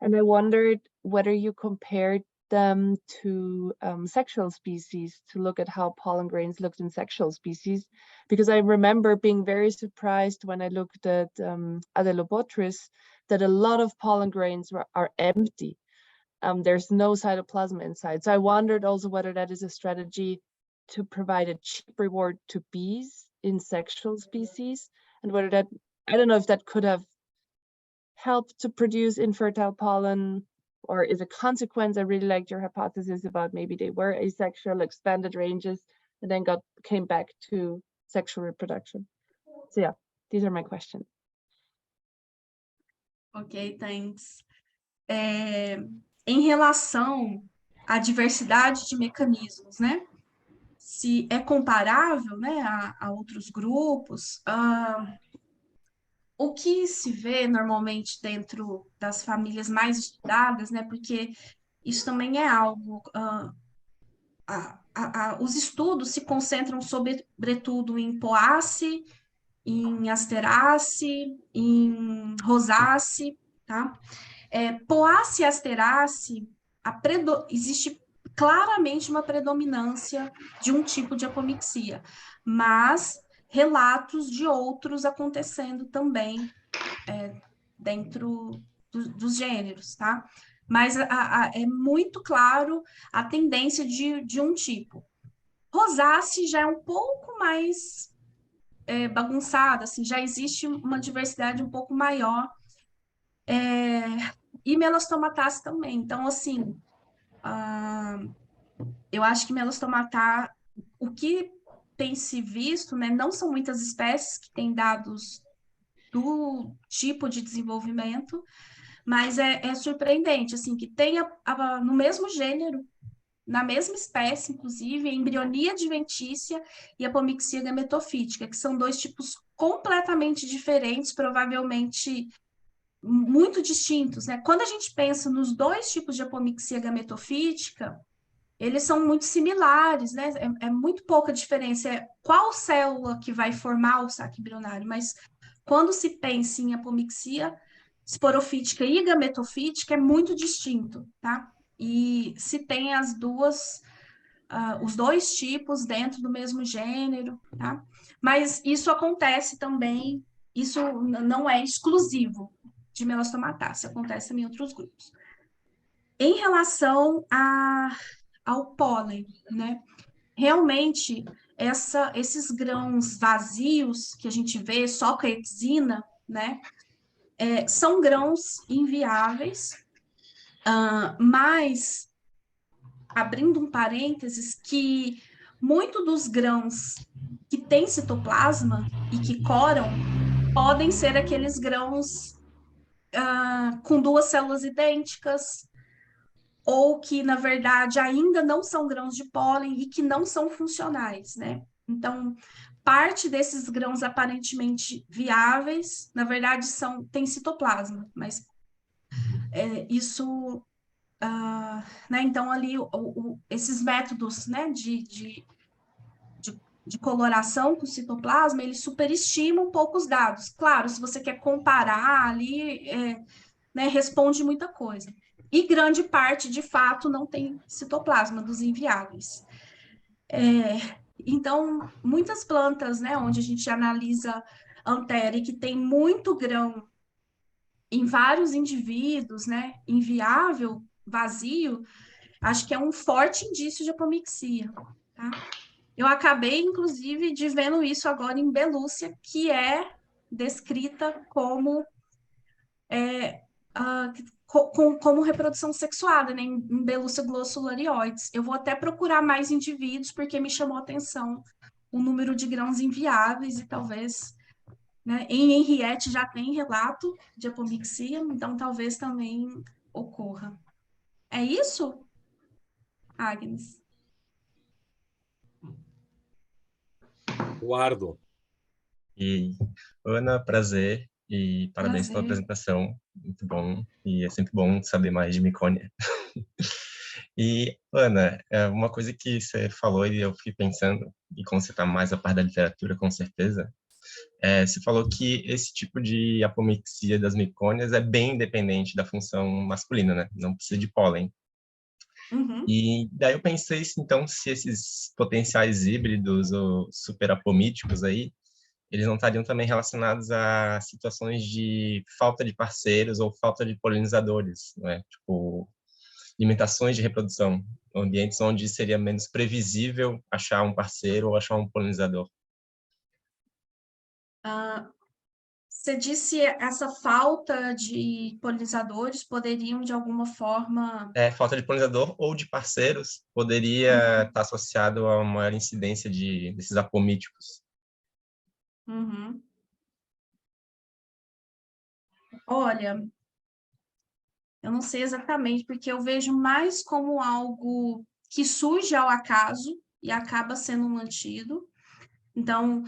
And I wondered whether you compared them to sexual species to look at how pollen grains looked in sexual species, because I remember being very surprised when I looked at Adelobotris that a lot of pollen grains are empty. There's no cytoplasm inside. So I wondered also whether that is a strategy to provide a cheap reward to bees in sexual species, and whether that, I don't know if that could have helped to produce infertile pollen, or is a consequence. I really liked your hypothesis about maybe they were asexual, expanded ranges, and then came back to sexual reproduction. So yeah, these are my questions. Ok, thanks. Em relação à diversidade de mecanismos, né? Se é comparável, né, a outros grupos, o que se vê normalmente dentro das famílias mais estudadas, né? Porque isso também é algo. Os estudos se concentram sobretudo em Poaceae, em Asteraceae, em Rosaceae, tá? Poaceae e Asteraceae, existe claramente uma predominância de um tipo de apomixia, mas relatos de outros acontecendo também dentro dos gêneros, tá? Mas é muito claro a tendência de um tipo. Rosaceae já é um pouco mais bagunçada, assim, já existe uma diversidade um pouco maior, e Melastomataceae também. Então, assim, eu acho que Melastomata, o que tem se visto, né, não são muitas espécies que têm dados do tipo de desenvolvimento, mas é surpreendente, assim, que tenha no mesmo gênero, na mesma espécie, inclusive, a embrionia adventícia e a apomixia gametofítica, que são dois tipos completamente diferentes, provavelmente muito distintos, né? Quando a gente pensa nos dois tipos de apomixia gametofítica, eles são muito similares, né? É muito pouca diferença. É qual célula que vai formar o saco embrionário, mas quando se pensa em apomixia esporofítica e gametofítica, é muito distinto, tá? E se tem os dois tipos dentro do mesmo gênero, tá? Mas isso acontece também, isso não é exclusivo de Melastomataceae, acontece também em outros grupos. Em relação ao pólen, né? Realmente, esses grãos vazios que a gente vê só com a exina, né? São grãos inviáveis, mas, abrindo um parênteses, que muito dos grãos que têm citoplasma e que coram podem ser aqueles grãos com duas células idênticas, ou que, na verdade, ainda não são grãos de pólen e que não são funcionais, né? Então, parte desses grãos aparentemente viáveis, na verdade, tem citoplasma, mas isso, né? Então, ali, esses métodos, né, de coloração com citoplasma, eles superestimam um pouco os dados. Claro, se você quer comparar ali, né, responde muita coisa. E grande parte, de fato, não tem citoplasma dos inviáveis. Então, muitas plantas, né, onde a gente analisa Anthera e que tem muito grão em vários indivíduos, né, inviável, vazio, acho que é um forte indício de apomixia, tá? Eu acabei, inclusive, de vendo isso agora em Belúcia, que é descrita como como reprodução sexuada, né, em Belúcia glossularioides. Eu vou até procurar mais indivíduos, porque me chamou a atenção o número de grãos inviáveis e talvez, né, em Henriette já tem relato de apomixia, então talvez também ocorra. É isso, Agnes? Eduardo, E, Ana, prazer e parabéns pela Prazer. apresentação. Muito bom. E é sempre bom saber mais de micônia. E, Ana, uma coisa que você falou e eu fiquei pensando, e como você está mais a par da literatura, com certeza, você falou que esse tipo de apomixia das micônias é bem independente da função masculina, né? Não precisa de pólen. Uhum. E daí eu pensei, então, se esses potenciais híbridos ou superapomíticos aí, eles não estariam também relacionados a situações de falta de parceiros ou falta de polinizadores, né? Tipo, limitações de reprodução, ambientes onde seria menos previsível achar um parceiro ou achar um polinizador. Você disse essa falta de polinizadores poderiam, de alguma forma... Falta de polinizador ou de parceiros poderia estar associado a uma maior incidência desses apomíticos. Uhum. Olha, eu não sei exatamente, porque eu vejo mais como algo que surge ao acaso e acaba sendo mantido. Então,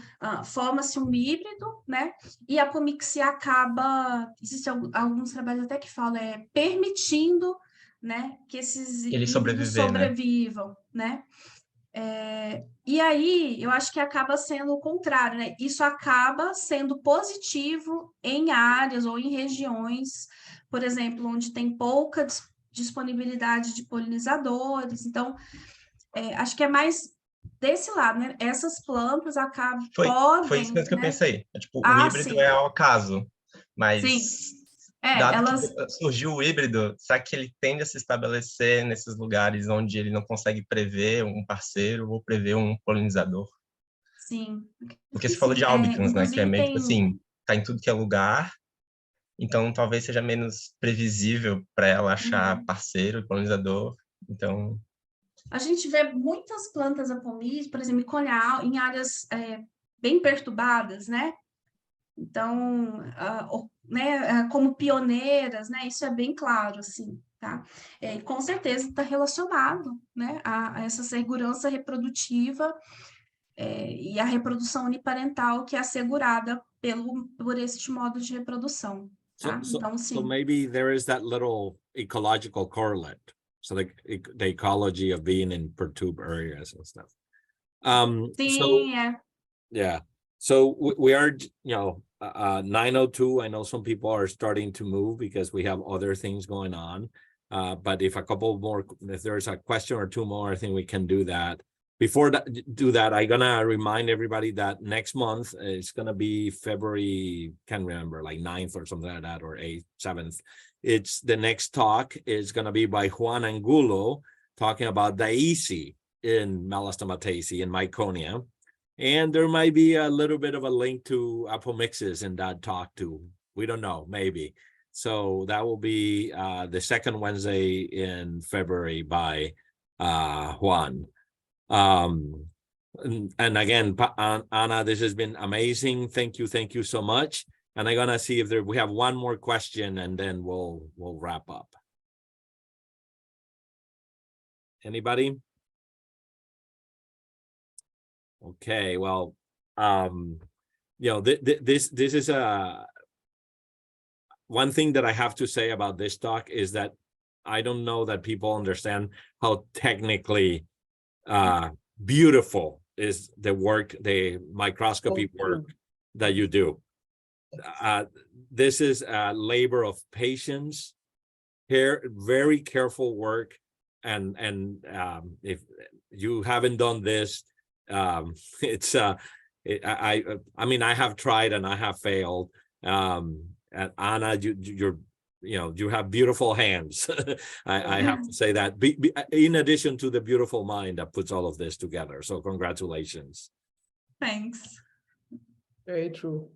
forma-se um híbrido, né? E a apomixia acaba... Existem alguns trabalhos até que falam, permitindo, né, que esses Ele híbridos sobreviver, né? sobrevivam, né? E aí, eu acho que acaba sendo o contrário, né? Isso acaba sendo positivo em áreas ou em regiões, por exemplo, onde tem pouca disponibilidade de polinizadores. Então, acho que é mais desse lado, né? Essas plantas acabam, Foi isso podem, mesmo que eu né? pensei. Tipo, o Ah, híbrido é sim, ao acaso, sim. mas dado que Elas, surgiu o híbrido, será que ele tende a se estabelecer nesses lugares onde ele não consegue prever um parceiro ou prever um polinizador? sim. Porque E você falou sim, de albicans, né? Que é inclusive meio tipo tem... assim, tá em tudo que é lugar, então talvez seja menos previsível para ela achar Uhum. parceiro e polinizador. Então, A gente vê muitas plantas apomídeas, por exemplo, em áreas bem perturbadas, né? Então, como pioneiras, né? Isso é bem claro, assim, tá? E com certeza está relacionado, né, a essa segurança reprodutiva e a reprodução uniparental que é assegurada por este modo de reprodução, tá? Então, So sim. maybe there is that little ecological correlate. So the ecology of being in perturbed areas and stuff. So Sim, yeah. So we are, 9:02. I know some people are starting to move because we have other things going on. But if there's a question or two more, I think we can do that. Before that, I'm gonna remind everybody that next month it's gonna be February, can't remember, like 9th or something like that, or 8th, 7th. It's the next talk is gonna be by Juan Angulo talking about Daisy in Melastomataceae in Myconia. And there might be a little bit of a link to apomixis in that talk too. We don't know, maybe. So that will be the second Wednesday in February by Juan. And again, Anna, this has been amazing. Thank you so much. And I'm gonna see if we have one more question, and then we'll wrap up. Anybody? Okay, well, this is one thing that I have to say about this talk is that I don't know that people understand how technically beautiful is the work, the microscopy work that you do. This is a labor of patience, very careful work, and if you haven't done this, it's I mean, I have tried and I have failed. And Anna, you have beautiful hands. I have to say that, in addition to the beautiful mind that puts all of this together. So congratulations. Thanks. Very true.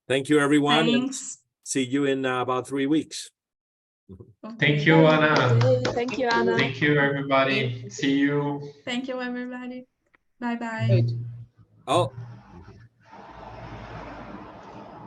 Thank you, everyone. Thanks. See you in about 3 weeks. Thank you, Anna. Thank you, Anna. Thank you, everybody. See you. Thank you, everybody. Bye-bye. Great. Oh,